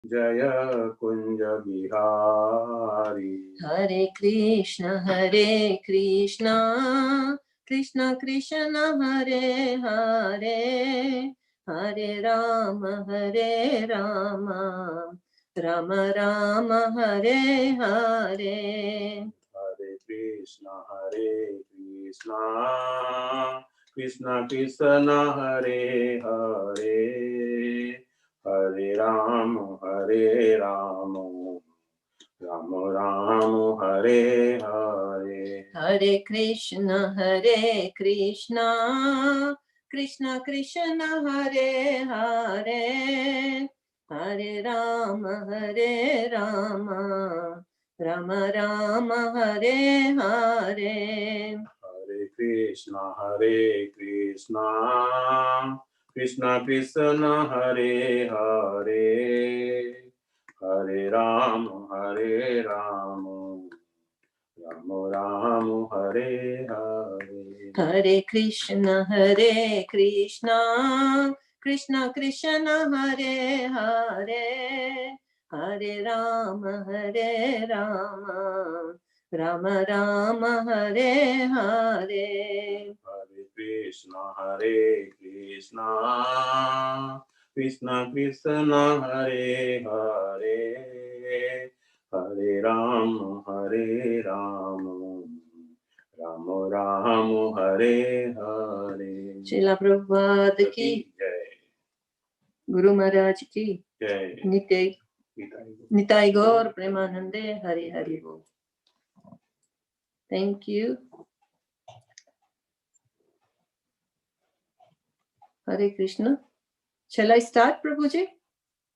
Jai Kunj Bihari. Hare Krishna, Krishna Krishna Hare Hare, Hare Rama, Rama Rama Hare Hare. Hare Krishna, Krishna Krishna Hare Hare, Hare Rama, Rama Rama Hare Hare. Hare Krishna, Krishna Krishna Hare Hare, Hare Rama, Rama Rama Hare Hare. Hare Krishna, Krishna Krishna Hare Hare, Hare Rama, Rama Rama Hare Hare. Hare Krishna, Krishna Krishna Hare Hare, Hare Rama, Rama Rama Hare Hare. Hare Krishna, Krishna Krishna Hare Hare, Hare Rama, Rama Rama Hare Hare. Srila Prabhupada ki, Guru Maharaj ki, Nitai Gaur Premanande, Hari Hari Bol. Thank you. Hare Krishna. Shall I start, Prabhuji?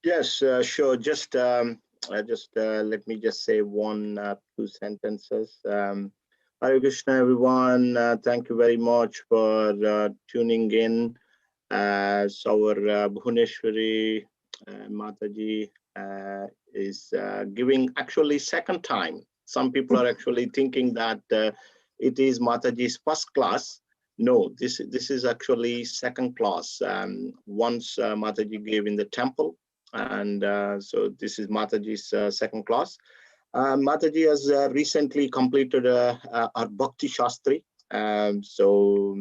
Yes, sure. Just let me just say one, two sentences. Hare Krishna, everyone. Thank you very much for tuning in. As our Bhuneshwari Mataji is giving actually second time. Some people are actually thinking that it is Mataji's first class. No, this is actually second class. Once Mataji gave in the temple, and so this is Mataji's second class. Mataji has recently completed our Bhakti Shastri, so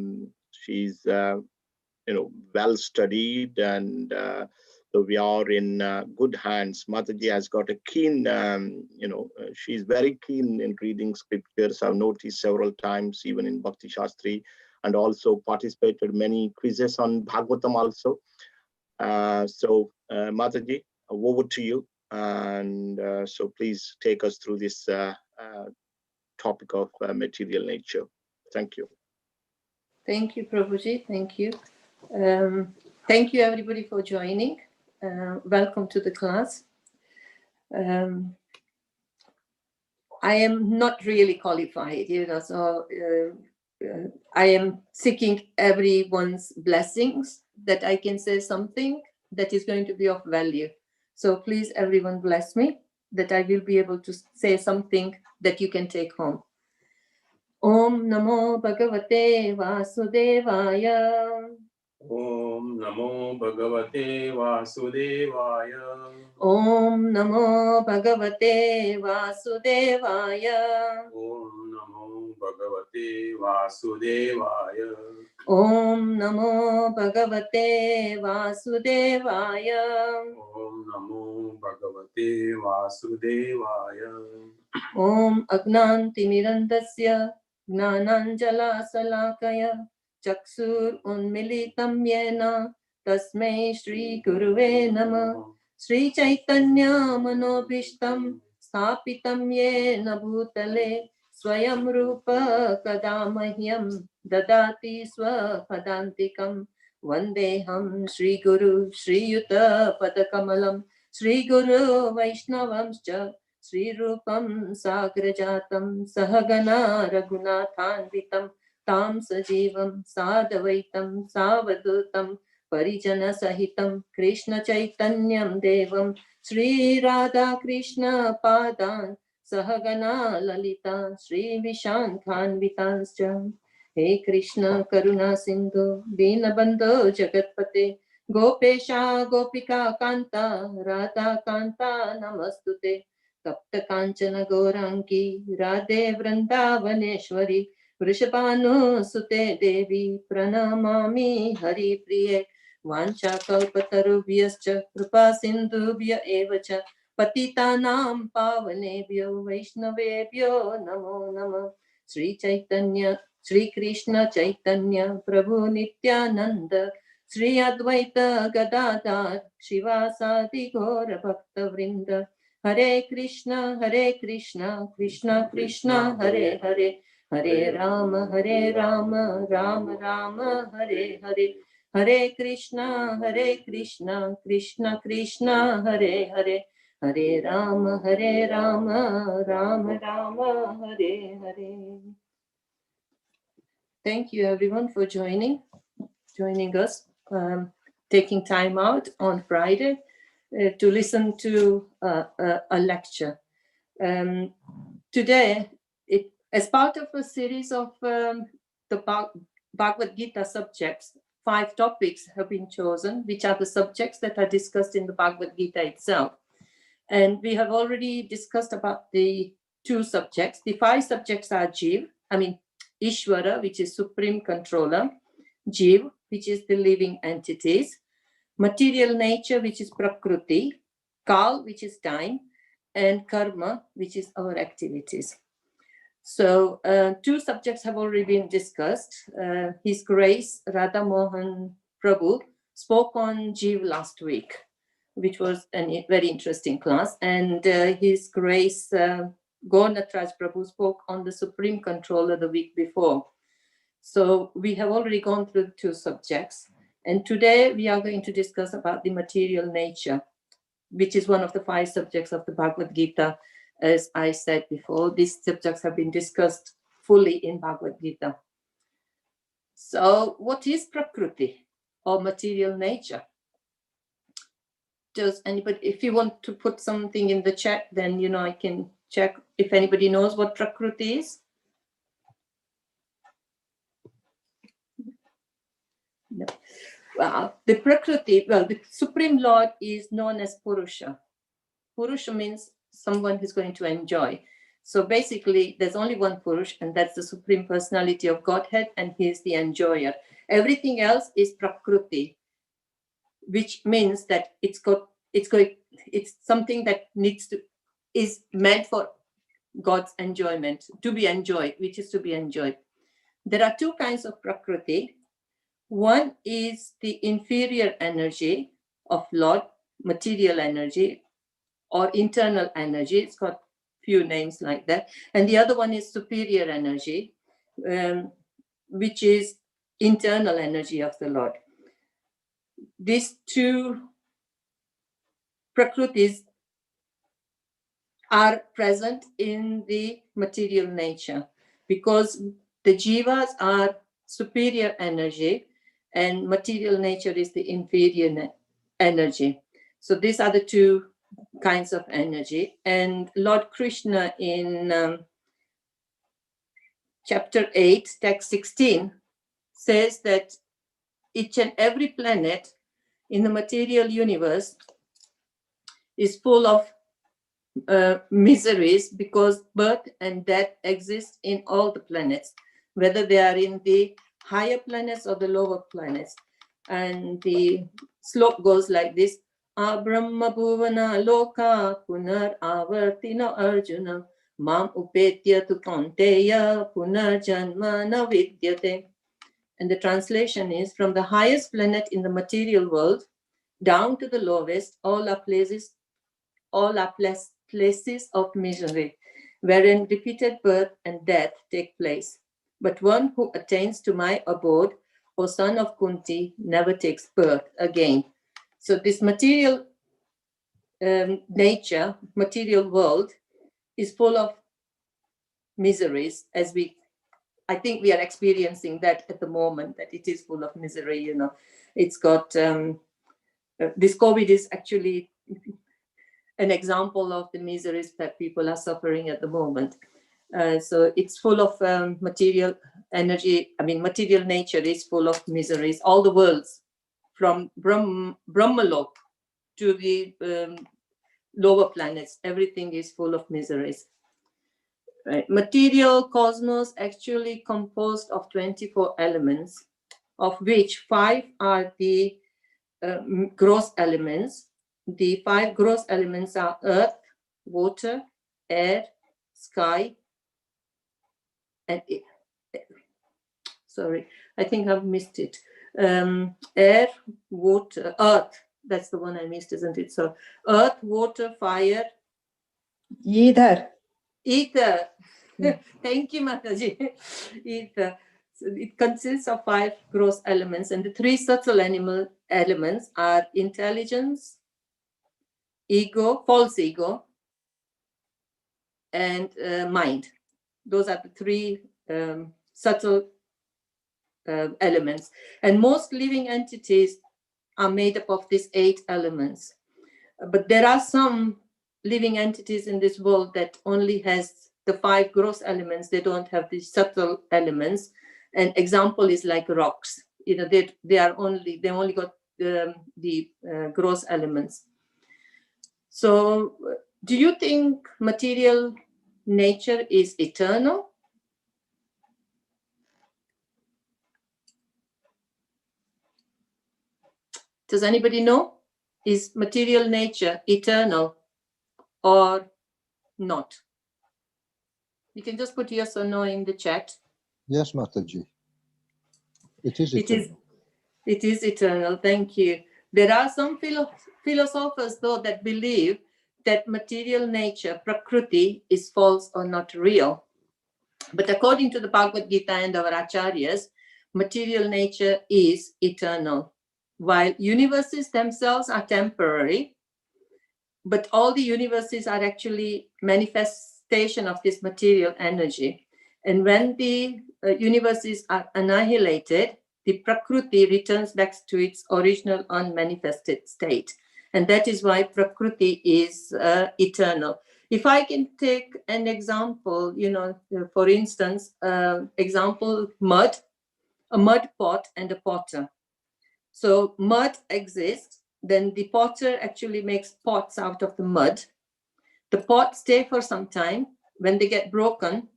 she's well studied, and so we are in good hands. Mataji has got a keen, she's very keen in reading scriptures. I've noticed several times, even in Bhakti Shastri, and also participated many quizzes on Bhagavatam also. So Mataji, over to you, and so please take us through this topic of material nature. Thank you. Thank you, Prabhuji. Thank you. Thank you, everybody, for joining. Welcome to the class. I am not really qualified, so I am seeking everyone's blessings that I can say something that is going to be of value. So please, everyone, bless me that I will be able to say something that you can take home. Om Namo Bhagavate Vasudevaya. Om Namo Bhagavate Vasudevaya. Om Namo Bhagavate Vasudevaya. Om Namo Bhagavate Vasudevaya. Om Namo Bhagavate Vasudevaya. Om Namo Bhagavate Vasudevaya. Om Agnanti Mirandasya Gnananjala Salakaya Chakshur Unmilitam Yena Tasmai Shri Guruve Namah. Shri Chaitanya Manobhishtam Sthapitam Yena Bhutale Swayam Rupa Kadamahyam Dadati Swapadantikam Vandeham Shri Guru Shri Yuta Padakamalam Shri Guru Vaishnavamscha Shri Rupam Sagrajatam Sahagana Raghunathanvitam Tam Sajivam Sadavaitam Savadutam Parijana Sahitam Krishna Chaitanyam Devam Shri Radha Krishna Padan Sahagana Lalita Shri Vishankhanvitanscha. He Krishna Karuna Sindhu Dinabandho Jagatpate Gopesha Gopika Kanta Radha Kanta Namastute Tapta Kanchana Gaurangi Radhe Vrindavaneshwari Vrishabhanu Sute Devi Pranamami Hari Priye Vancha Kalpatarubhyascha Kripa Sindhubhya Evacha Patitanam Pavanebhyo Vaishnavebhyo Namo Namah Sri Chaitanya Sri Krishna Chaitanya Prabhu Nityananda Sri Advaita Gadadhar Shivasadi Gaura Bhakta Vrinda Hare Krishna Krishna Krishna Hare Hare Hare Rama Rama Rama Hare Hare Hare Krishna Krishna Krishna Hare Hare Hare Rama Rama Rama Hare Hare. Thank you everyone for joining us, taking time out on Friday to listen to a lecture. Today, as part of a series of the Bhagavad Gita subjects, 5 topics have been chosen, which are the subjects that are discussed in the Bhagavad Gita itself. And we have already discussed about the 2 subjects. The 5 subjects are Ishvara, which is Supreme Controller, Jiv, which is the living entities, material nature, which is Prakṛti, Kal, which is time, and Karma, which is our activities. So 2 subjects have already been discussed. His Grace Radha Mohan Prabhu spoke on Jiv last week, which was a very interesting class, and His Grace Gaurnatraj Prabhu spoke on the Supreme Controller the week before. So we have already gone through the 2 subjects, and today we are going to discuss about the material nature, which is one of the 5 subjects of the Bhagavad Gita. As I said before, these subjects have been discussed fully in Bhagavad Gita. So what is Prakṛti, or material nature? Does anybody, if you want to put something in the chat, then I can check if anybody knows what Prakṛti is. No. The Prakṛti, the Supreme Lord is known as Purusha. Purusha means someone who's going to enjoy. So basically, there's only one Purush, and that's the Supreme Personality of Godhead, and he is the enjoyer. Everything else is Prakṛti, which means that it's something that is meant for God's enjoyment, to be enjoyed, which is to be enjoyed. There are 2 kinds of Prakṛti. One is the inferior energy of Lord, material energy or internal energy. It's got few names like that. And the other one is superior energy, which is internal energy of the Lord. These 2 Prakṛtis are present in the material nature because the jivas are superior energy and material nature is the inferior energy. So these are the 2 kinds of energy. And Lord Krishna in chapter 8, text 16 says that each and every planet in the material universe is full of miseries because birth and death exist in all the planets, whether they are in the higher planets or the lower planets. And the slope goes like this: Abrahma bhuvana loka punar avartina arjuna mam upetya tu kaunteya punar janma na vidyate. And the translation is, from the highest planet in the material world down to the lowest, all are places of misery, wherein repeated birth and death take place. But one who attains to my abode, O son of Kunti, never takes birth again. So this material nature, material world, is full of miseries, as I think we are experiencing that at the moment, that it is full of misery. It's got this COVID is actually an example of the miseries that people are suffering at the moment. So it's full of material energy. Material nature is full of miseries. All the worlds, from Brahmalok to the lower planets, everything is full of miseries. Right. Material cosmos actually composed of 24 elements, of which 5 are the gross elements. The 5 gross elements are earth, water, air, sky, and sorry, I think I've missed it. Air, water, earth. That's the one I missed, isn't it? So earth, water, fire, Ether. ether. Thank you, Mataji. Ether. So it consists of 5 gross elements, and the 3 subtle elements are intelligence, ego, false ego, and mind. Those are the 3 subtle elements. And most living entities are made up of these 8 elements. But there are some living entities in this world that only has the 5 gross elements. They don't have the subtle elements. An example is like rocks. You know, they only got the gross elements. So, do you think material nature is eternal? Does anybody know? Is material nature eternal or not? You can just put yes or no in the chat. Yes, Mataji. It is eternal. It is eternal. Thank you. There are some philosophers, though, that believe that material nature, Prakṛti, is false or not real. But according to the Bhagavad Gita and our acharyas, material nature is eternal. While universes themselves are temporary, but all the universes are actually manifestation of this material energy. And when the universes are annihilated, the Prakṛti returns back to its original unmanifested state. And that is why Prakṛti is eternal. If I can take an example, you know, for instance, example, mud, a mud pot and a potter. So mud exists, then the potter actually makes pots out of the mud. The pots stay for some time. When they get broken,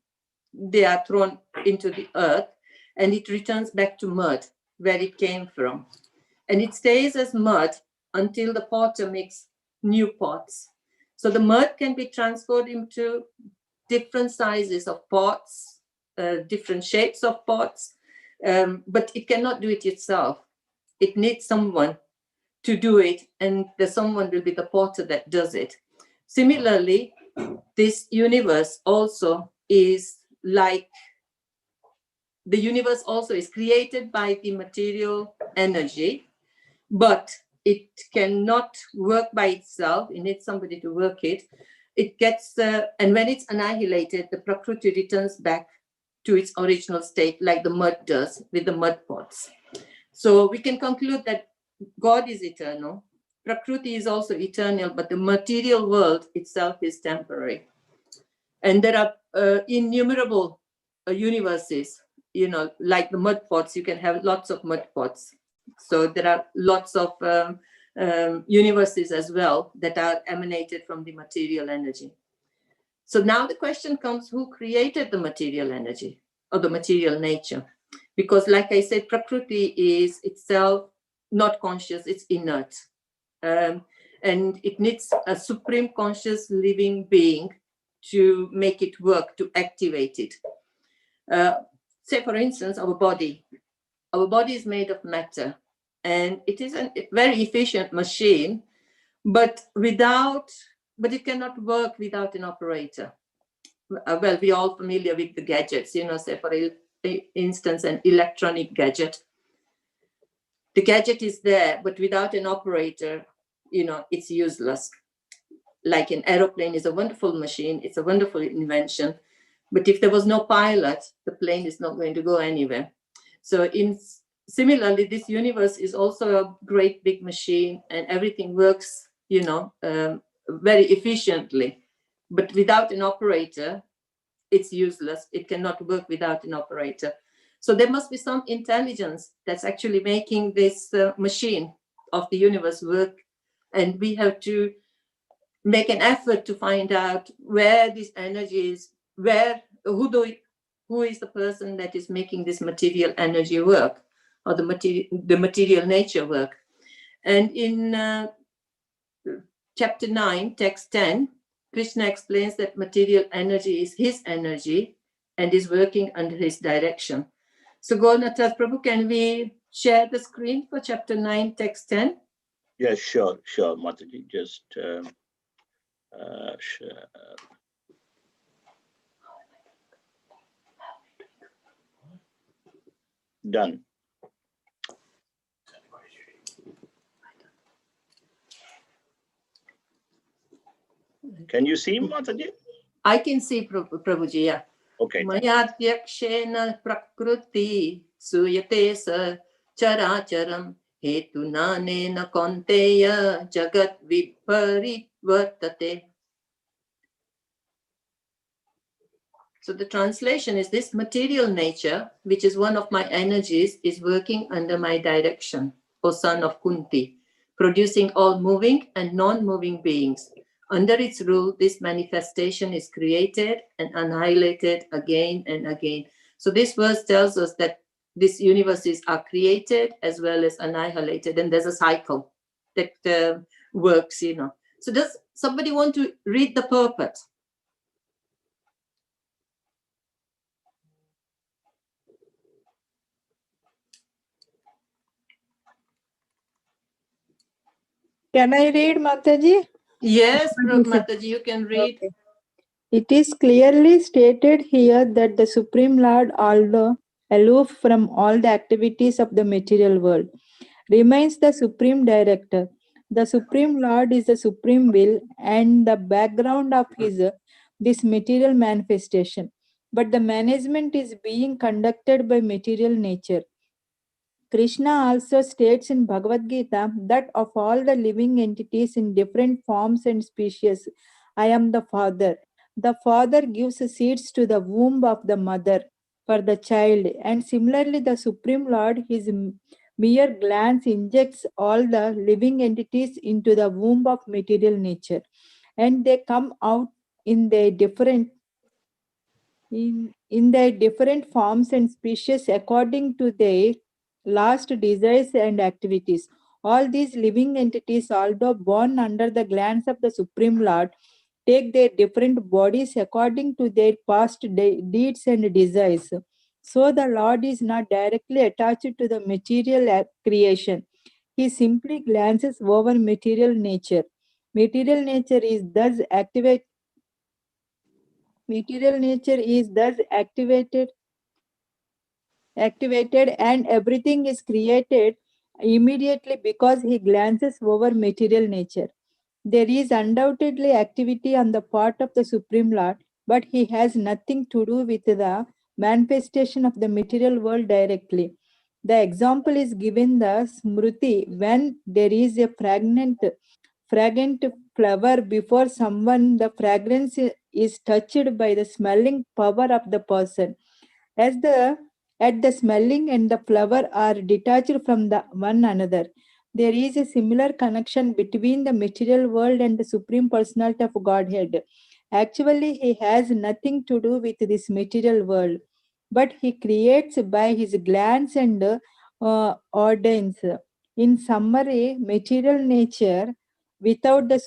they are thrown into the earth and it returns back to mud where it came from. And it stays as mud until the potter makes new pots. So the mud can be transferred into different sizes of pots, different shapes of pots, but it cannot do it itself. It needs someone to do it, and the someone will be the potter that does it. Similarly, this universe also is like, the universe also is created by the material energy, but it cannot work by itself. It needs somebody to work it. It gets, and when it's annihilated, the Prakṛti returns back to its original state, like the mud does with the mud pots. So we can conclude that God is eternal. Prakṛti is also eternal, but the material world itself is temporary. And there are innumerable universes, you know, like the mud pots. You can have lots of mud pots. So there are lots of universes as well that are emanated from the material energy. So now the question comes, who created the material energy or the material nature? Because like I said, Prakṛti is itself not conscious, it's inert. And it needs a supreme conscious living being to make it work, to activate it. Say, for instance, our body. Our body is made of matter, and it is a very efficient machine, but it cannot work without an operator. Well, we're all familiar with the gadgets, you know, say, for instance, an electronic gadget. The gadget is there, but without an operator, you know, it's useless. Like an aeroplane is a wonderful machine, it's a wonderful invention, but if there was no pilot, the plane is not going to go anywhere. So similarly, this universe is also a great big machine, and everything works, you know, very efficiently. But without an operator, it's useless. It cannot work without an operator. So there must be some intelligence that's actually making this machine of the universe work. And we have to make an effort to find out where this energy is, who is the person that is making this material energy work, or the material nature work. And in chapter 9, text 10, Krishna explains that material energy is his energy and is working under his direction. So Gaurnath Prabhu, can we share the screen for chapter 9, text 10? Yes, sure, Mataji. Just share. Done. Can you see, Mataji? I can see, Prabhuji, yeah. Okay. Mayadhyakshena prakriti suyate sa characharam hetunanena konteya jagat viparitvartate. So the translation is, this material nature, which is one of my energies, is working under my direction, O son of Kunti, producing all moving and non-moving beings. Under its rule, this manifestation is created and annihilated again and again. So this verse tells us that these universes are created as well as annihilated, and there's a cycle that works, you know. So does somebody want to read the purport? Can I read, Mataji? Yes, Mataji, you can read. Okay. It is clearly stated here that the Supreme Lord, although aloof from all the activities of the material world, remains the Supreme Director. The Supreme Lord is the Supreme Will and the background of this material manifestation. But the management is being conducted by material nature. Krishna also states in Bhagavad Gita that of all the living entities in different forms and species, I am the Father. The Father gives seeds to the womb of the mother for the child, and similarly, the Supreme Lord, his mere glance injects all the living entities into the womb of material nature, and they come out in their different forms and species according to their last desires and activities. All these living entities, although born under the glance of the Supreme Lord, take their different bodies according to their past deeds and desires. So the Lord is not directly attached to the material creation. He simply glances over material nature. Material nature is thus activated and everything is created immediately because he glances over material nature. There is undoubtedly activity on the part of the Supreme Lord, but he has nothing to do with the manifestation of the material world directly. The example is given the Smriti when there is a fragrant flower before someone, the fragrance is touched by the smelling power of the person. As the smelling and the flower are detached from the one another, there is a similar connection between the material world and the Supreme Personality of Godhead. Actually, he has nothing to do with this material world, but he creates by his glance and ordains. In summary, material nature without the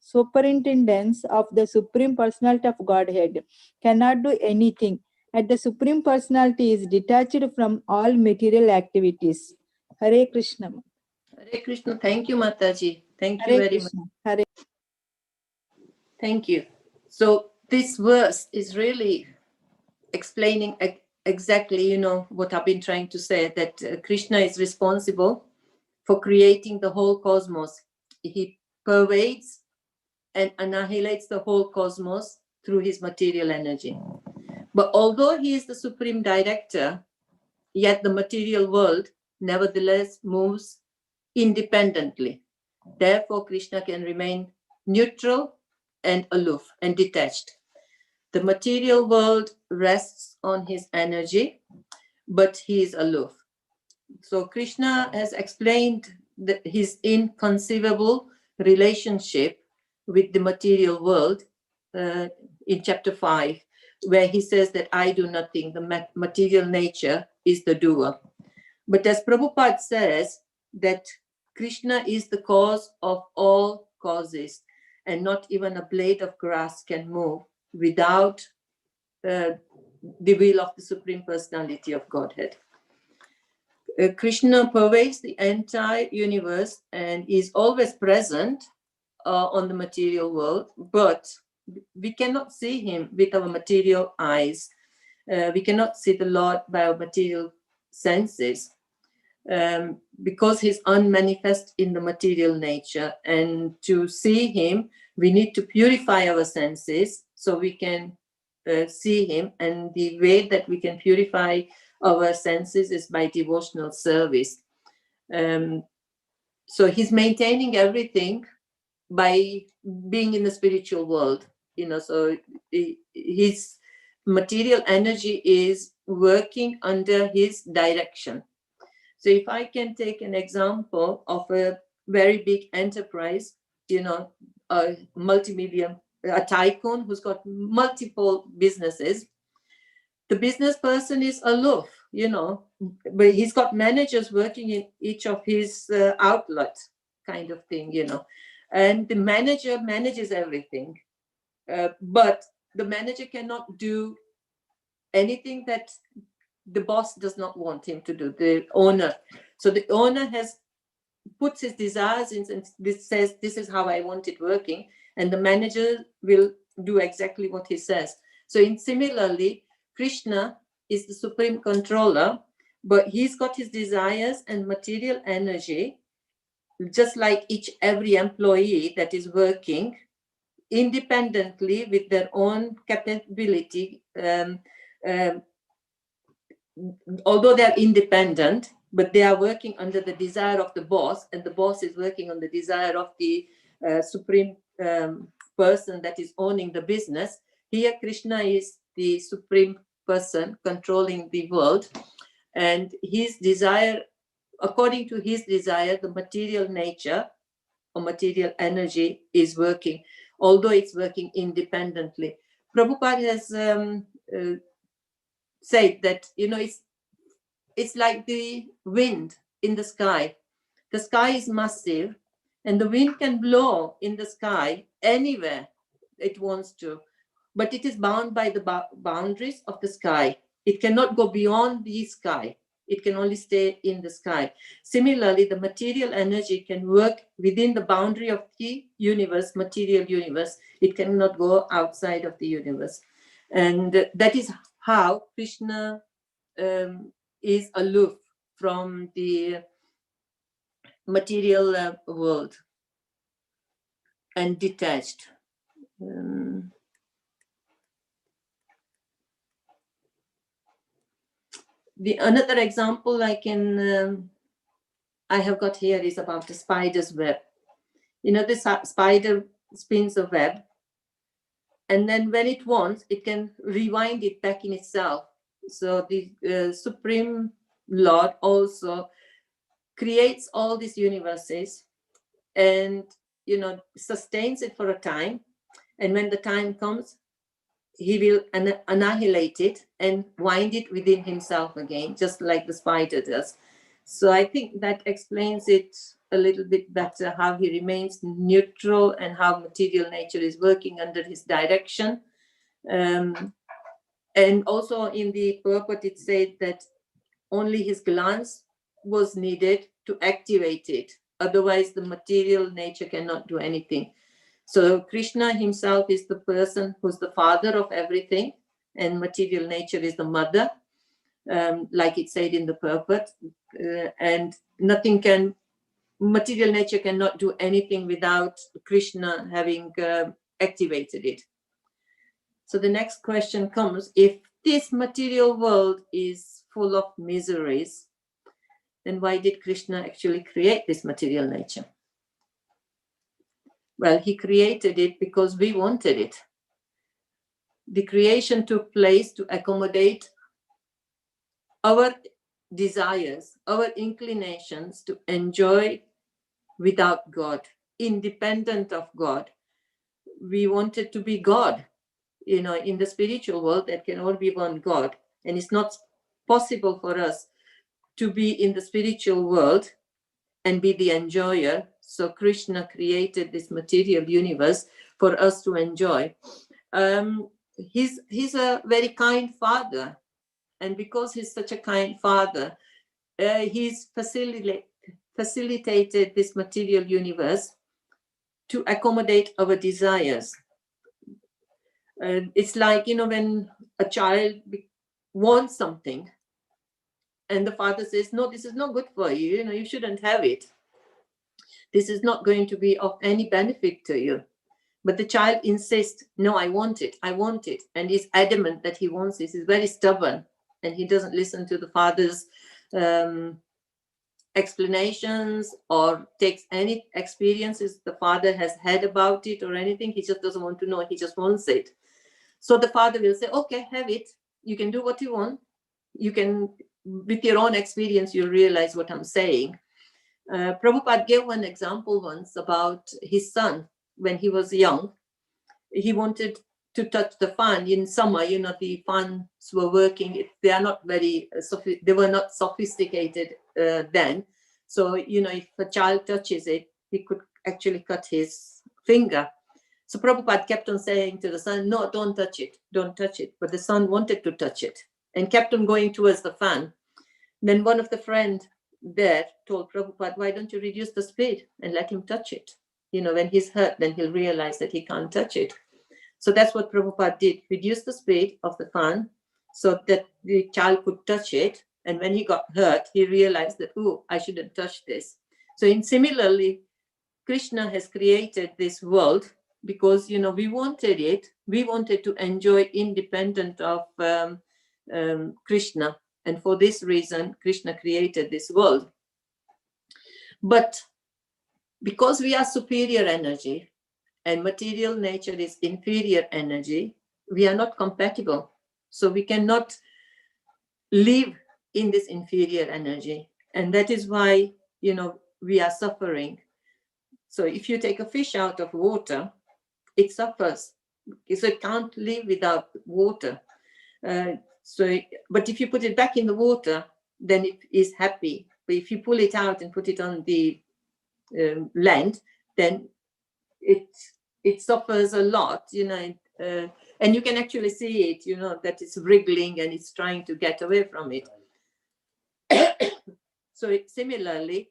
superintendence of the Supreme Personality of Godhead cannot do anything, and the Supreme Personality is detached from all material activities. Hare Krishna. Hare Krishna. Thank you, Mataji. Thank you Hare very Krishna. much. Hare. Thank you. So this verse is really explaining exactly, you know, what I've been trying to say, that Krishna is responsible for creating the whole cosmos. He pervades and annihilates the whole cosmos through his material energy. But although he is the supreme director, yet the material world nevertheless moves independently. Therefore, Krishna can remain neutral and aloof and detached. The material world rests on his energy, but he is aloof. So Krishna has explained his inconceivable relationship with the material world in chapter 5, where he says that I do nothing, the material nature is the doer. But as Prabhupada says, that Krishna is the cause of all causes, and not even a blade of grass can move without the will of the Supreme Personality of Godhead. Krishna pervades the entire universe and is always present on the material world, but we cannot see him with our material eyes. We cannot see the Lord by our material senses, because he's unmanifest in the material nature. And to see him, we need to purify our senses so we can see him. And the way that we can purify our senses is by devotional service. So he's maintaining everything by being in the spiritual world, so his material energy is working under his direction. So if I can take an example of a very big enterprise, a multi-million, a tycoon who's got multiple businesses, the business person is aloof, but he's got managers working in each of his outlets, kind of thing, and the manager manages everything. But the manager cannot do anything that the boss does not want him to do, the owner. So the owner puts his desires in and says, this is how I want it working. And the manager will do exactly what he says. So similarly, Krishna is the supreme controller, but he's got his desires and material energy, just like every employee that is working independently with their own capability. Although they are independent, but they are working under the desire of the boss, and the boss is working on the desire of the supreme person that is owning the business. Here, Krishna is the supreme person controlling the world, and his desire, according to his desire, the material nature or material energy is working, although it's working independently. Prabhupada has said that, it's like the wind in the sky. The sky is massive, and the wind can blow in the sky anywhere it wants to, but it is bound by the boundaries of the sky. It cannot go beyond the sky. It can only stay in the sky. Similarly, the material energy can work within the boundary of the universe, material universe. It cannot go outside of the universe. And that is how Krishna is aloof from the material world and detached. Another example I have got here is about the spider's web. This spider spins a web, and then when it wants, it can rewind it back in itself. So the Supreme Lord also creates all these universes and, sustains it for a time. And when the time comes, he will annihilate it and wind it within himself again, just like the spider does. So I think that explains it a little bit better, how he remains neutral and how material nature is working under his direction. And also in the purport, it said that only his glance was needed to activate it. Otherwise, the material nature cannot do anything. So Krishna himself is the person who's the father of everything, and material nature is the mother, like it said in the purport. And material nature cannot do anything without Krishna having activated it. So the next question comes, if this material world is full of miseries, then why did Krishna actually create this material nature? Well, he created it because we wanted it. the creation took place to accommodate our desires, our inclinations to enjoy without God, independent of God. We wanted to be God. You know, in the spiritual world, there can only be one God. And it's not possible for us to be in the spiritual world and be the enjoyer. So Krishna created this material universe for us to enjoy. He's a very kind father. And because he's such a kind father, he's facilitated this material universe to accommodate our desires. It's like, you know, when a child wants something and the father says, no, this is not good for you, you know, you shouldn't have it. This is not going to be of any benefit to you. But the child insists, no, I want it, and is adamant that he wants this. He's very stubborn, and he doesn't listen to the father's explanations or takes any experiences the father has had about it or anything. He just doesn't want to know, he just wants it. So the father will say, okay, have it. You can do what you want. You can, with your own experience, you'll realize what I'm saying. Prabhupada gave one example once about his son. When he was young, he wanted to touch the fan. In summer, you know, the fans were working. They are not very, they were not sophisticated then. So, you know, if a child touches it, he could actually cut his finger. So Prabhupada kept on saying to the son, no, don't touch it, don't touch it. But the son wanted to touch it and kept on going towards the fan. Then one of the friends there told Prabhupada, why don't you reduce the speed and let him touch it? You know, when he's hurt, then he'll realize that he can't touch it. So that's what Prabhupada did, reduce the speed of the fan so that the child could touch it. And when he got hurt, he realized that, oh, I shouldn't touch this. So similarly, Krishna has created this world because, you know, we wanted it. We wanted to enjoy independent of Krishna. And for this reason, Krishna created this world. But because we are superior energy and material nature is inferior energy, we are not compatible. So we cannot live in this inferior energy. And that is why, you know, we are suffering. So if you take a fish out of water, it suffers. So it can't live without water. But if you put it back in the water, then it is happy. But if you pull it out and put it on the land, then it suffers a lot, you know, and you can actually see it, you know, that it's wriggling and it's trying to get away from it. So similarly,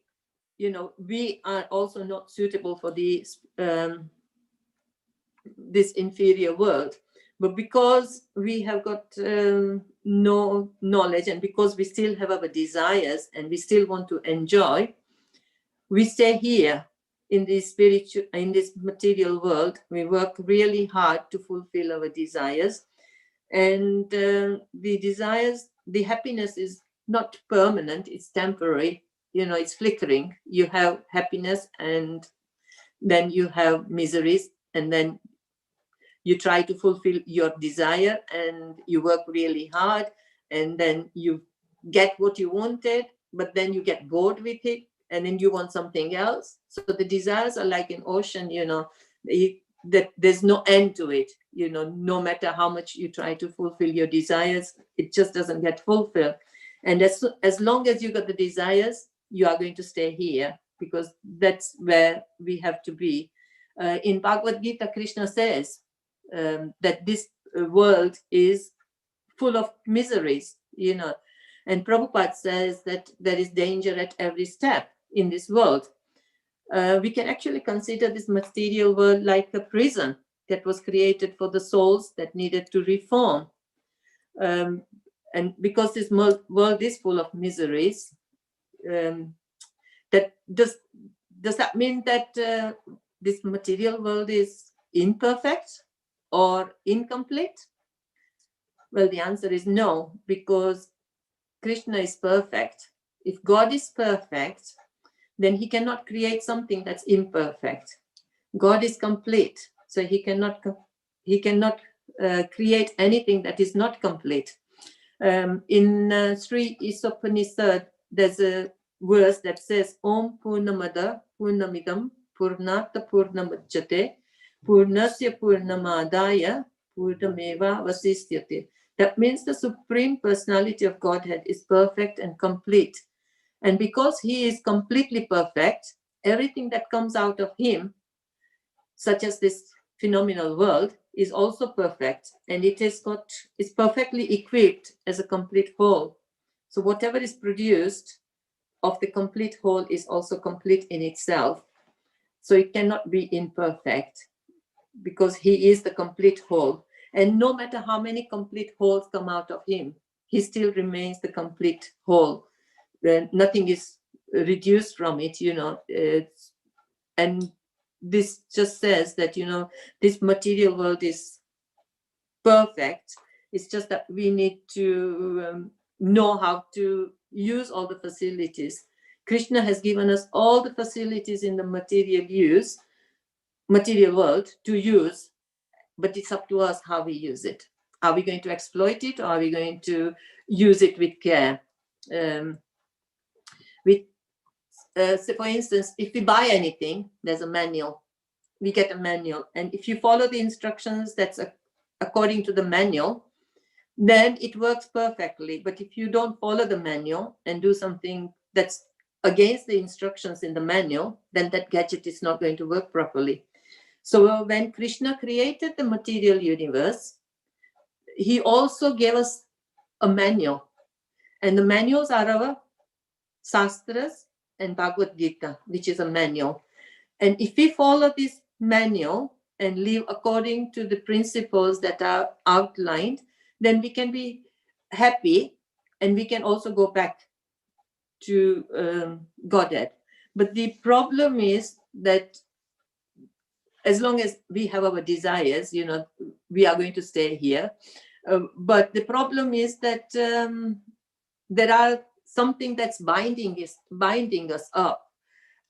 you know, we are also not suitable for this inferior world. But because we have got no knowledge, and because we still have our desires and we still want to enjoy, we stay here in this material world. We work really hard to fulfill our desires, and the desires, the happiness is not permanent, it's temporary, you know, it's flickering. You have happiness and then you have miseries, and then you try to fulfill your desire and you work really hard, and then you get what you wanted, but then you get bored with it, and then you want something else. So the desires are like an ocean, you know, that there's no end to it. You know, no matter how much you try to fulfill your desires, it just doesn't get fulfilled. And as long as you got the desires, you are going to stay here, because that's where we have to be. In Bhagavad Gita, Krishna says that this world is full of miseries, you know, and Prabhupada says that there is danger at every step in this world. We can actually consider this material world like a prison that was created for the souls that needed to reform. And because this world is full of miseries, that does that mean that this material world is imperfect or incomplete? Well, the answer is no, because Krishna is perfect. If God is perfect, then he cannot create something that's imperfect. God is complete, so he cannot create anything that is not complete. In Sri Isopanishad, there's a verse that says, Om Purnamada Purnamidam Purnata Purnamujjate Purnasya Purnamadaya Purnameva Vasishyate. That means the Supreme Personality of Godhead is perfect and complete. And because he is completely perfect, everything that comes out of him, such as this phenomenal world, is also perfect, and it is perfectly equipped as a complete whole. So whatever is produced of the complete whole is also complete in itself. So it cannot be imperfect, because he is the complete whole. And no matter how many complete wholes come out of him, he still remains the complete whole. Nothing is reduced from it, and this just says that, this material world is perfect. It's just that we need to know how to use all the facilities. Krishna has given us all the facilities in the material world to use, but it's up to us how we use it. Are we going to exploit it, or are we going to use it with care? So for instance, if we buy anything, there's a manual. We get a manual, and if you follow the instructions that's according to the manual, then it works perfectly. But if you don't follow the manual and do something that's against the instructions in the manual, then that gadget is not going to work properly. So when Krishna created the material universe, he also gave us a manual, and the manuals are our Shastras and Bhagavad Gita, which is a manual. And if we follow this manual and live according to the principles that are outlined, then we can be happy, and we can also go back to Godhead. But the problem is that as long as we have our desires, we are going to stay here. But the problem is that there are something that's binding us up,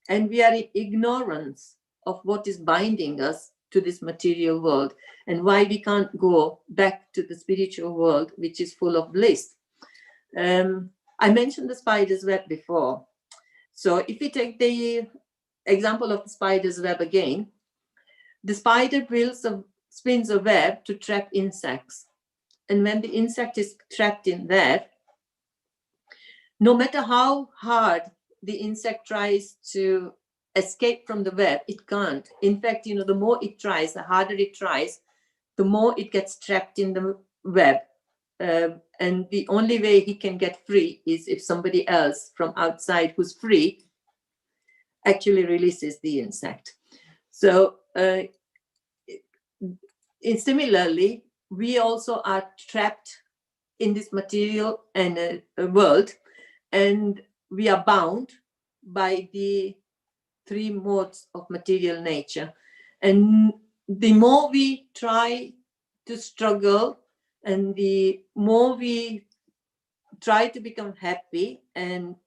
and we are in ignorance of what is binding us to this material world, and why we can't go back to the spiritual world, which is full of bliss. I mentioned the spider's web before. So if we take the example of the spider's web again, the spider spins a web to trap insects. And when the insect is trapped in there, no matter how hard the insect tries to escape from the web, it can't. In fact, the more it tries, the harder it tries, the more it gets trapped in the web. And the only way he can get free is if somebody else from outside who's free actually releases the insect. So similarly, we also are trapped in this material and world, and we are bound by the three modes of material nature. And the more we try to struggle, and the more we try to become happy and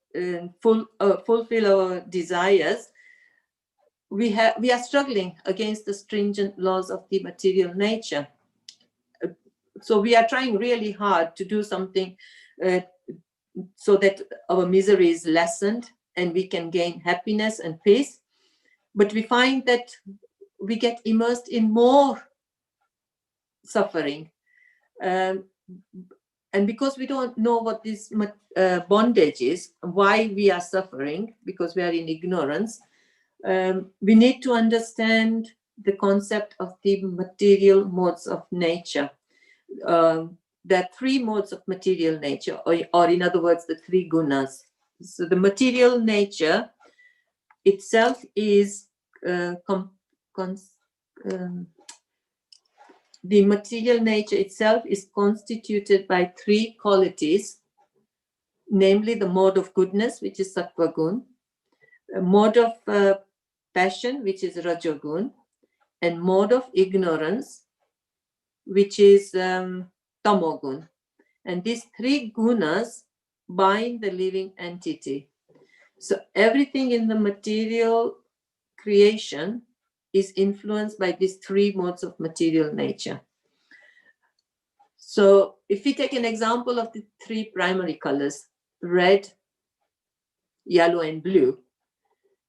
fulfill our desires, we are struggling against the stringent laws of the material nature. So we are trying really hard to do something so that our misery is lessened and we can gain happiness and peace. But we find that we get immersed in more suffering. And because we don't know what this bondage is, why we are suffering, because we are in ignorance, we need to understand the concept of the material modes of nature. There are three modes of material nature, or in other words, the three gunas. So the material nature itself is the material nature itself is constituted by three qualities, namely the mode of goodness, which is sattva gun, a mode of passion, which is rajagun, and mode of ignorance, which is tamogun. And these three gunas bind the living entity. So everything in the material creation is influenced by these three modes of material nature. So if we take an example of the three primary colors, red, yellow, and blue,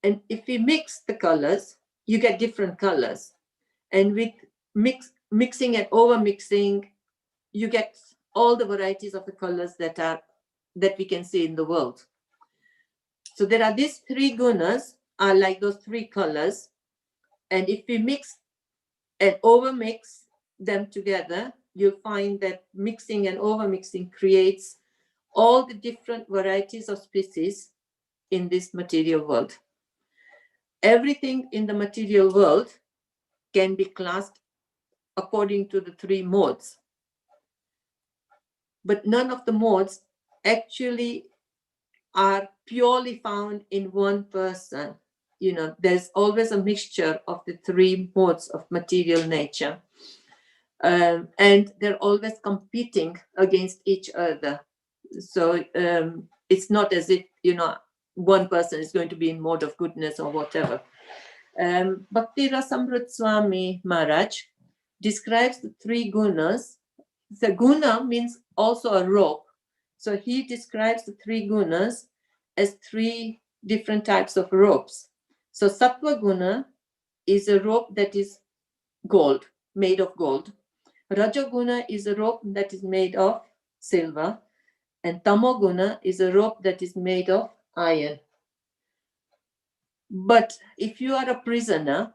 and if we mix the colors, you get different colors. And with mixing and over mixing, you get all the varieties of the colors that we can see in the world. So there are these three gunas are like those three colors. And if we mix and over mix them together, you'll find that mixing and over mixing creates all the different varieties of species in this material world. Everything in the material world can be classed according to the three modes. But none of the modes actually are purely found in one person. You know, there's always a mixture of the three modes of material nature. And they're always competing against each other. So it's not as if, you know, one person is going to be in mode of goodness or whatever. Bhakti Rasamrit Swami Maharaj describes the three gunas. The guna means also a rope. So he describes the three gunas as three different types of ropes. So Sattva guna is a rope that is gold, made of gold. Rajaguna is a rope that is made of silver. And Tamoguna is a rope that is made of iron. But if you are a prisoner,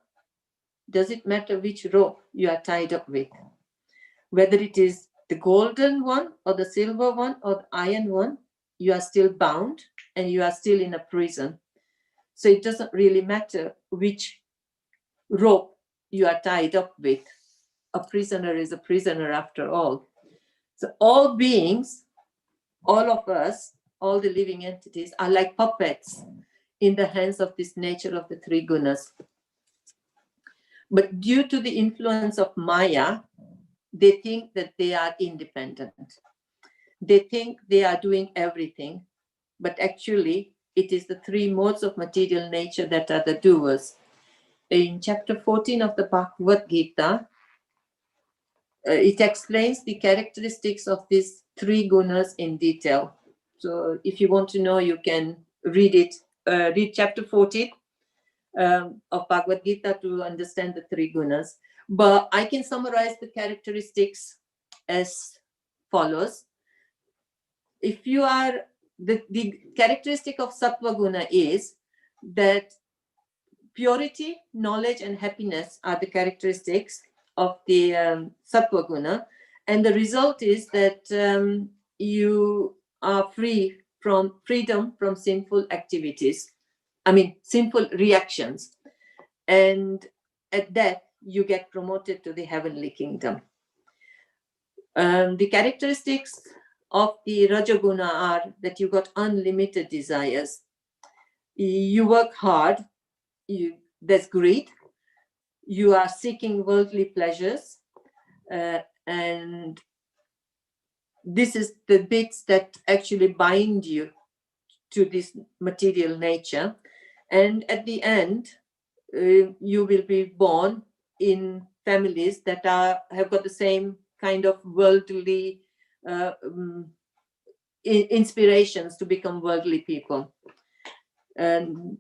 does it matter which rope you are tied up with? Whether it is the golden one or the silver one or the iron one, you are still bound and you are still in a prison. So it doesn't really matter which rope you are tied up with. A prisoner is a prisoner after all. So all beings, all of us, all the living entities are like puppets in the hands of this nature of the three gunas. But due to the influence of Maya, they think that they are independent. They think they are doing everything, but actually it is the three modes of material nature that are the doers. In chapter 14 of the Bhagavad Gita, it explains the characteristics of these three gunas in detail. So if you want to know, you can read it. Read chapter 14 of Bhagavad Gita to understand the three gunas. But I can summarize the characteristics as follows. If you are, the characteristic of Sattva guna is that purity, knowledge, and happiness are the characteristics of the Sattva guna. And the result is that you are freedom from sinful activities. I mean, sinful reactions. And at death, you get promoted to the heavenly kingdom. The characteristics of the Rajaguna are that you got unlimited desires. You work hard, there's greed, you are seeking worldly pleasures, and this is the bits that actually bind you to this material nature. And at the end, you will be born in families that have got the same kind of worldly inspirations to become worldly people. And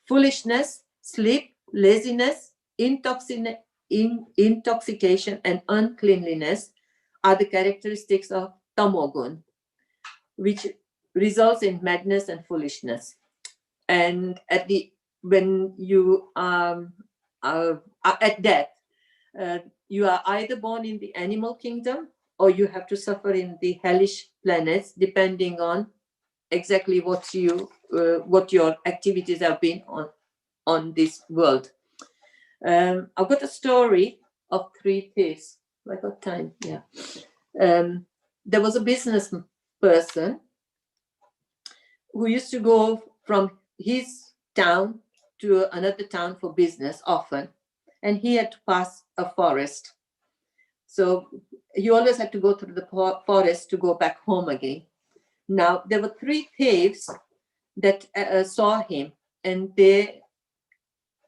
foolishness, sleep, laziness, intoxication, and uncleanliness are the characteristics of tamogun, which results in madness and foolishness. And when you are at death, you are either born in the animal kingdom or you have to suffer in the hellish planets, depending on exactly what your activities have been on this world. I've got a story of three thieves. I got time, yeah. There was a business person who used to go from his town to another town for business often, and he had to pass a forest. So he always had to go through the forest to go back home again. Now, there were three thieves that saw him, and they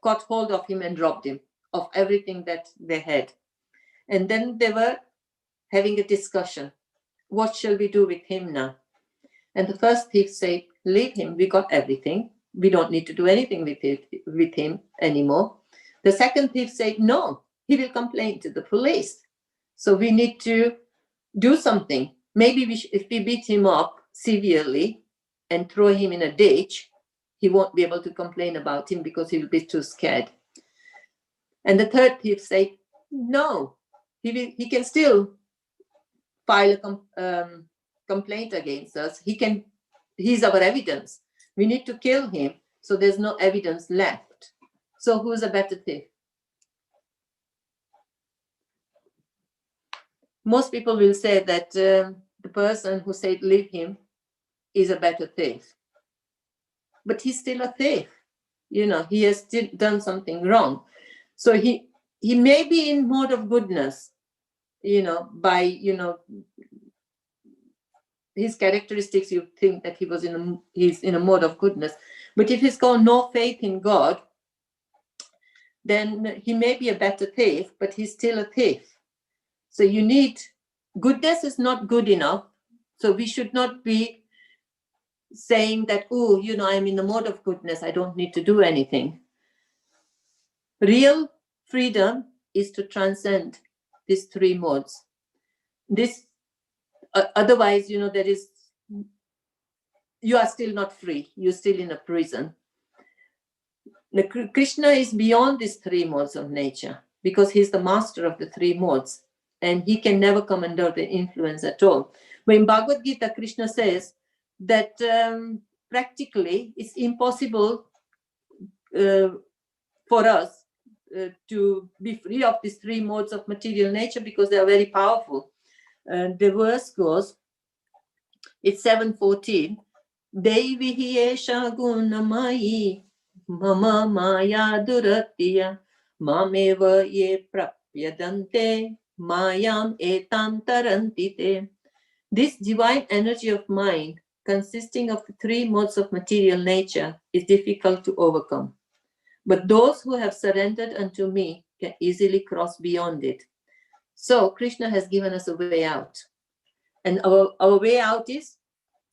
caught hold of him and robbed him of everything that they had. And then they were having a discussion. What shall we do with him now? And the first thief said, leave him, we got everything. We don't need to do anything with him anymore. The second thief said, no, he will complain to the police. So we need to do something. Maybe if we beat him up severely and throw him in a ditch, he won't be able to complain about him because he will be too scared. And the third thief said, no, he can still file a complaint against us. He's our evidence. We need to kill him, so there's no evidence left. So who's a better thief? Most people will say that the person who said leave him is a better thief. But he's still a thief. You know, he has still done something wrong. So he may be in mode of goodness, you know, by, you know, his characteristics, you think that he's in a mode of goodness. But if he's got no faith in God, then he may be a better thief, but he's still a thief. So you need, goodness is not good enough. So we should not be saying that, oh, you know, I'm in the mode of goodness, I don't need to do anything. Real freedom is to transcend these three modes. Otherwise, you know, you are still not free. You're still in a prison. Krishna is beyond these three modes of nature because he's the master of the three modes and he can never come under the influence at all. But in Bhagavad Gita, Krishna says that practically it's impossible for us to be free of these three modes of material nature because they are very powerful. The verse goes, it's 7:14, Devi hiesha gunamayi mama maya durattiya mameva ye prapyadante mayam etam tarantite. This divine energy of mind, consisting of the three modes of material nature, is difficult to overcome. But those who have surrendered unto me can easily cross beyond it. So Krishna has given us a way out. And our way out is,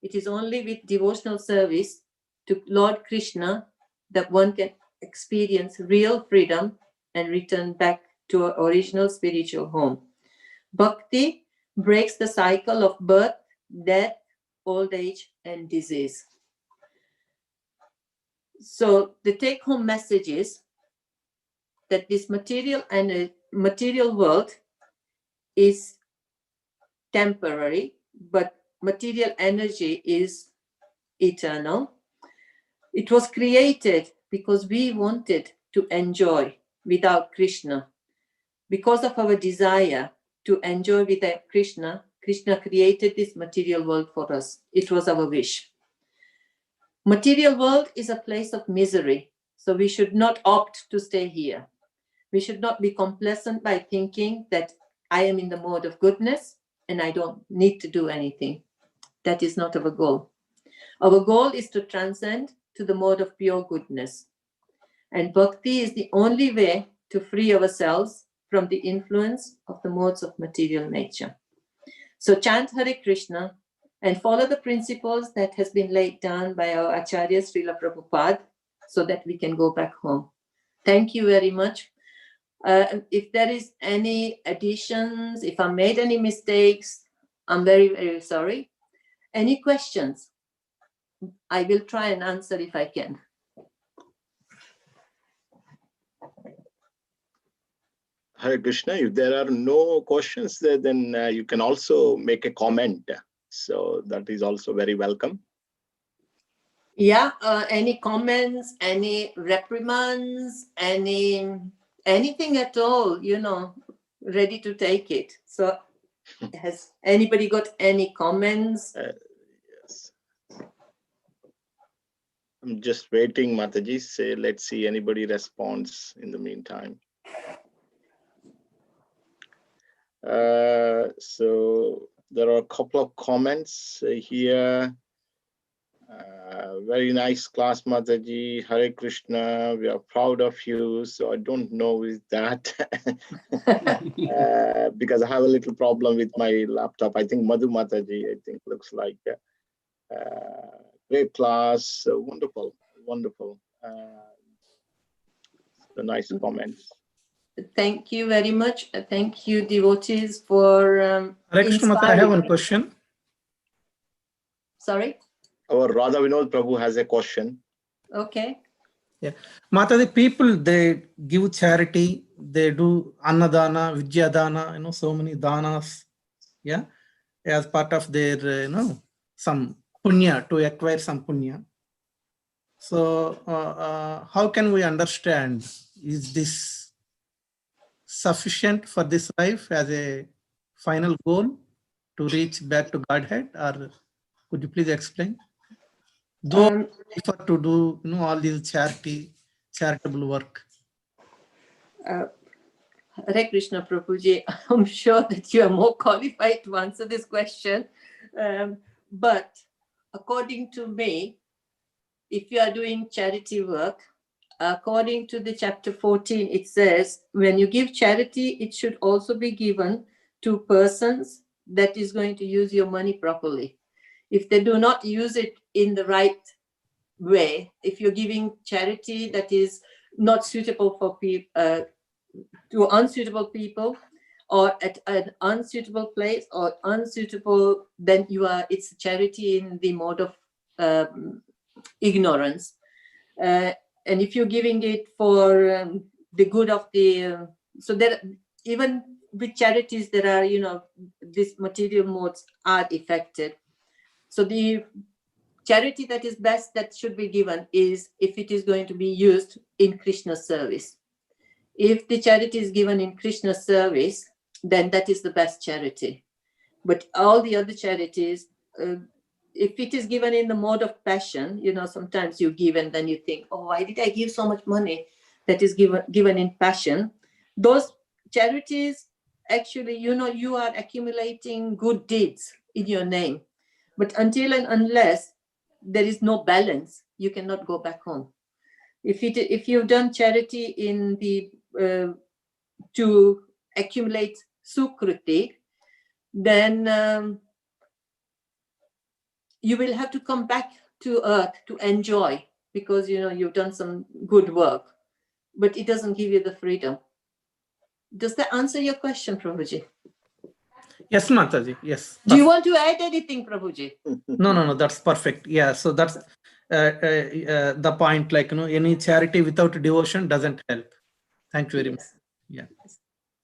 it is only with devotional service to Lord Krishna that one can experience real freedom and return back to our original spiritual home. Bhakti breaks the cycle of birth, death, old age, and disease. So the take-home message is that this material world is temporary, but material energy is eternal. It was created because we wanted to enjoy without Krishna. Because of our desire to enjoy without Krishna, Krishna created this material world for us. It was our wish. Material world is a place of misery, so we should not opt to stay here. We should not be complacent by thinking that I am in the mode of goodness and I don't need to do anything. That is not our goal. Our goal is to transcend to the mode of pure goodness. And bhakti is the only way to free ourselves from the influence of the modes of material nature. So chant Hare Krishna and follow the principles that has been laid down by our Acharya Srila Prabhupada so that we can go back home. Thank you very much. If there is any additions, if I made any mistakes, I'm very, very sorry. Any questions? I will try and answer if I can. Hare Krishna, if there are no questions there, then you can also make a comment. So that is also very welcome. Yeah, any comments, any reprimands, anything at all, you know, ready to take it. So has anybody got any comments? Yes. I'm just waiting, Mataji. Say, let's see anybody responds in the meantime. So there are a couple of comments here. Very nice class, Mataji. Hare Krishna. We are proud of you. So I don't know is that because I have a little problem with my laptop. I think Madhu Mataji, I think looks like great class. Wonderful, wonderful. The nice comments. Thank you very much. Thank you, devotees, for Hare Krishna Mata, I have inspiring one me. question. Sorry. Our Radha Vinod Prabhu has a question. Okay. Mata, the people, they give charity, they do annadana, vidyadana, so many danas, yeah, as part of their, some punya, to acquire some punya. So how can we understand, is this sufficient for this life as a final goal to reach back to Godhead, or could you please explain? Though prefer to do, all these charitable work. Hare Krishna Prabhuji, I'm sure that you are more qualified to answer this question. But according to me, if you are doing charity work, according to the chapter 14, it says, when you give charity, it should also be given to persons that is going to use your money properly. If they do not use it in the right way, if you're giving charity that is not suitable for people, to unsuitable people, or at an unsuitable place, or unsuitable, then it's charity in the mode of ignorance. And if you're giving it for the good of the, so that even with charities, there are, these material modes are affected. So the charity that is best that should be given is if it is going to be used in Krishna's service. If the charity is given in Krishna's service, then that is the best charity. But all the other charities, if it is given in the mode of passion, sometimes you give and then you think, oh, why did I give so much money? That is given in passion. Those charities, actually, you are accumulating good deeds in your name. But until and unless there is no balance, you cannot go back home. If you've done charity in the to accumulate Prakṛti, then you will have to come back to earth to enjoy, because you've done some good work, but it doesn't give you the freedom. Does that answer your question, Prabhuji? Yes, Mataji. Yes. Do you want to add anything, Prabhuji? No, that's perfect. Yeah, so that's the point. Like, any charity without devotion doesn't help. Thank you very much. Yeah.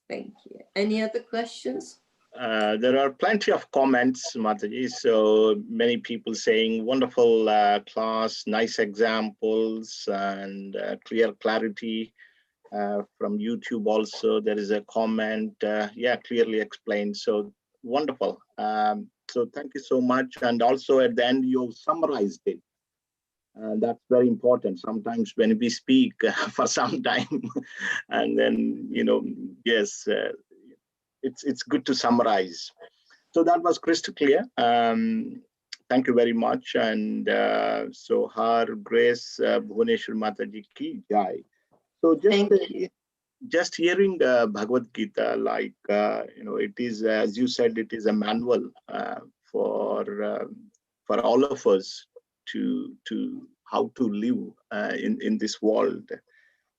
Thank you. Any other questions? There are plenty of comments, Mataji. So many people saying wonderful class, nice examples, and clear clarity. From YouTube also, there is a comment. Clearly explained. So wonderful. So thank you so much. And also at the end, you summarized it. And that's very important. Sometimes when we speak for some time, and then, yes, it's good to summarize. So that was crystal clear. Thank you very much. And so Har Grace Bhuvaneshwar Mataji ki jai. So just hearing Bhagavad Gita, like, it is, as you said, it is a manual for all of us to how to live in this world.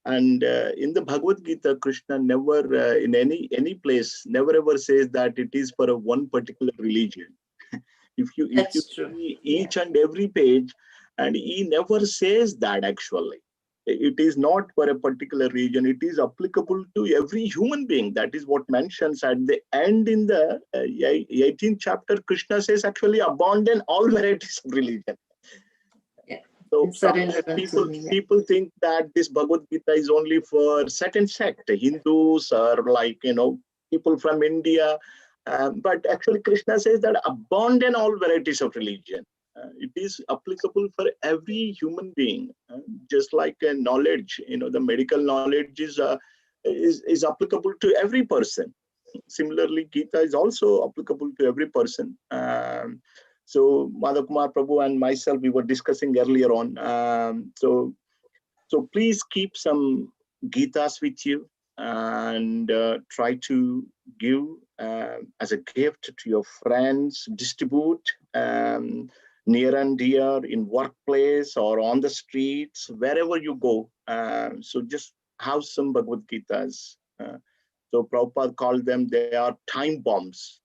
And in the Bhagavad Gita, Krishna never in any place never ever says that it is for one particular religion. if you see each and every page, and he never says that actually. It is not for a particular region. It is applicable to every human being. That is what mentions at the end in the 18th chapter. Krishna says actually abandon all varieties of religion. So people think that this Bhagavad Gita is only for certain sect, Hindus or like, people from India. But actually Krishna says that abandon all varieties of religion. It is applicable for every human being, just like knowledge. The medical knowledge is applicable to every person. Similarly, Gita is also applicable to every person. So Madhav Kumar Prabhu and myself, we were discussing earlier on. So please keep some Gitas with you and try to give as a gift to your friends, distribute near and dear in workplace or on the streets, wherever you go. So just have some Bhagavad Gitas. So Prabhupada called them, they are time bombs.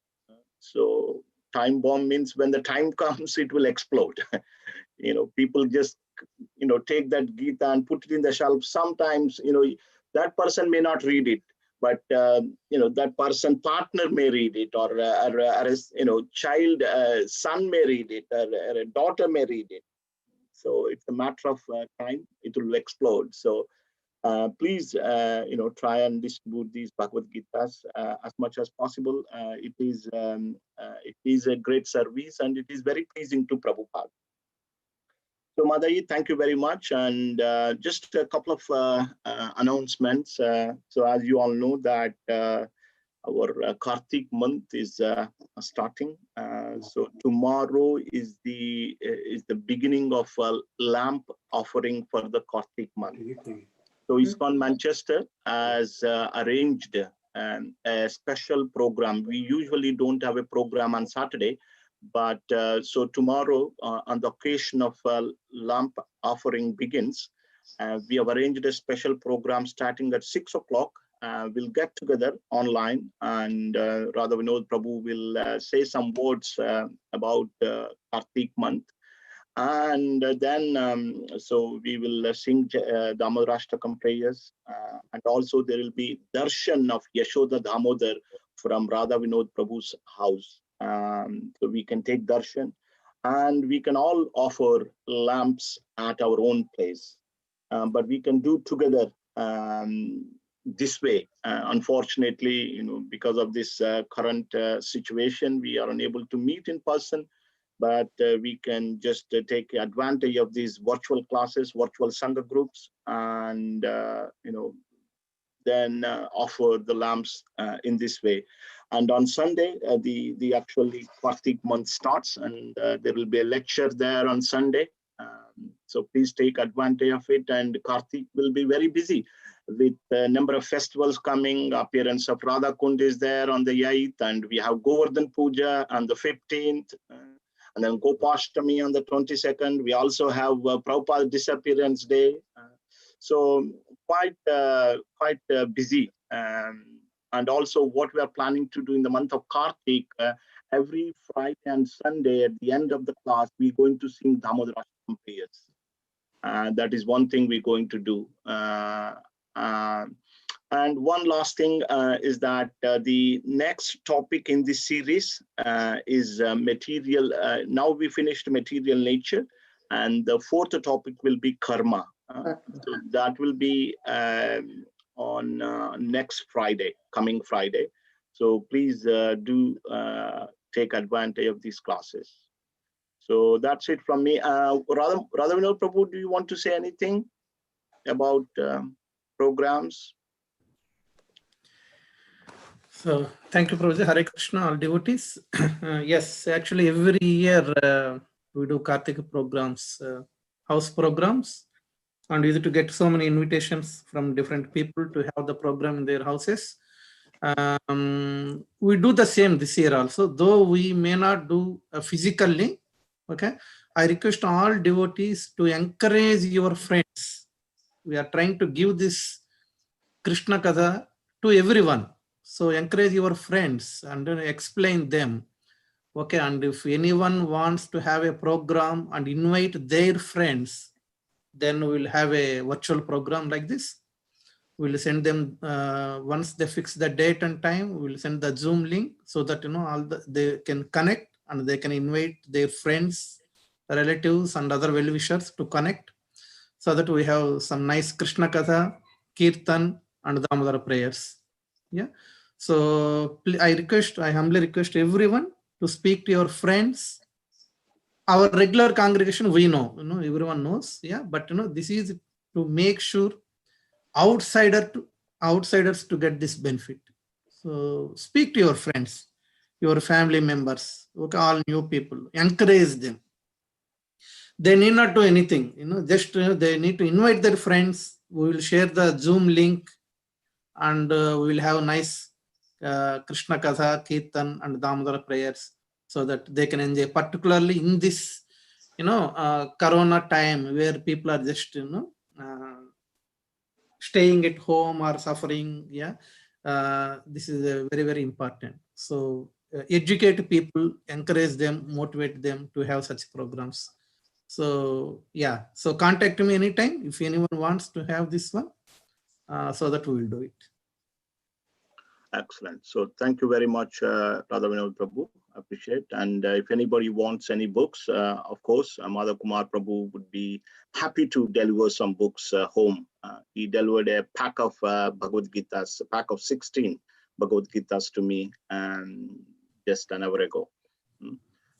So time bomb means when the time comes, it will explode. People just, take that Gita and put it in the shelf. Sometimes, that person may not read it, but, that person partner may read it, or child, son may read it, or a daughter may read it. So it's a matter of time, it will explode. So please, try and distribute these Bhagavad Gitas as much as possible. It is a great service and it is very pleasing to Prabhupada. So Madayi, thank you very much. And just a couple of announcements. So as you all know that our Kartik month is starting. So tomorrow is the beginning of a lamp offering for the Kartik month. So ISKCON Manchester has arranged a special program. We usually don't have a program on Saturday, but so tomorrow, on the occasion of lamp offering begins, we have arranged a special program starting at 6 o'clock. We'll get together online, and Radha Vinod Prabhu will say some words about Kartik month. And then, so we will sing Damodarashtakam prayers, and also there will be darshan of Yashoda Damodar from Radha Vinod Prabhu's house. So we can take darshan, and we can all offer lamps at our own place. But we can do together this way. Unfortunately, because of this current situation, we are unable to meet in person. But we can just take advantage of these virtual classes, virtual Sangha groups, and then offer the lamps in this way. And on Sunday, the actually Kartik month starts, and there will be a lecture there on Sunday. So please take advantage of it. And Kartik will be very busy with a number of festivals coming. Appearance of Radha Kund is there on the 8th, and we have Govardhan Puja on the 15th. And then Gopashtami on the 22nd. We also have Prabhupada Disappearance Day. So quite busy. And also what we are planning to do in the month of Kartik, every Friday and Sunday at the end of the class, we're going to sing Damodarashtakam prayers. That is one thing we're going to do. And one last thing is that the next topic in this series is material. Now we finished material nature, and the fourth topic will be karma. So that will be on next Friday, coming Friday. So please do take advantage of these classes. So that's it from me. Radha Vinod Prabhu, do you want to say anything about programs? So thank you, Prabhuji. Hare Krishna, all devotees. Yes, actually every year we do Kartika programs, house programs, and we used to get so many invitations from different people to have the program in their houses. We do the same this year also, though we may not do physically. Okay, I request all devotees to encourage your friends. We are trying to give this Krishna Katha to everyone. So encourage your friends and then explain them. Okay, and if anyone wants to have a program and invite their friends, then we'll have a virtual program like this. We'll send them, once they fix the date and time, we'll send the Zoom link so that they can connect and they can invite their friends, relatives and other well-wishers to connect, so that we have some nice Krishna Katha, Kirtan and Damodara prayers. Yeah. So I humbly request everyone to speak to your friends. Our regular congregation, we know, everyone knows. Yeah. But this is to make sure outsiders to get this benefit. So speak to your friends. your family members, okay, all new people, encourage them. They need not do anything, just they need to invite their friends. We will share the Zoom link, and we will have nice Krishna Katha, Kirtan, and Damodara prayers, so that they can enjoy, particularly in this, Corona time where people are just, staying at home or suffering. Yeah, this is very, very important. So educate people, encourage them, motivate them to have such programs. So yeah, so contact me anytime if anyone wants to have this one, so that we will do it. Excellent. So thank you very much, Radha Vinod Prabhu. I appreciate. And if anybody wants any books, of course, Madhav Kumar Prabhu would be happy to deliver some books home. He delivered a pack of Bhagavad Gitas, a pack of 16 Bhagavad Gitas to me just an hour ago.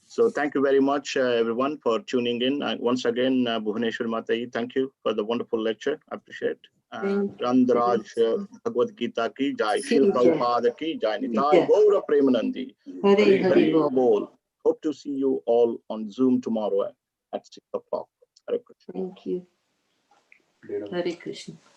So thank you very much, everyone, for tuning in. Once again, Bhuvaneshwar Mataji, thank you for the wonderful lecture. I appreciate. Randraj Bhagavad Gita ki jai, Shil Prabhupada ki jai, Nitai Gaura Premanandi. Hari Hari Bol. Hope to see you all on Zoom tomorrow at 6 o'clock. Hare Krishna. Thank you. Hare Krishna.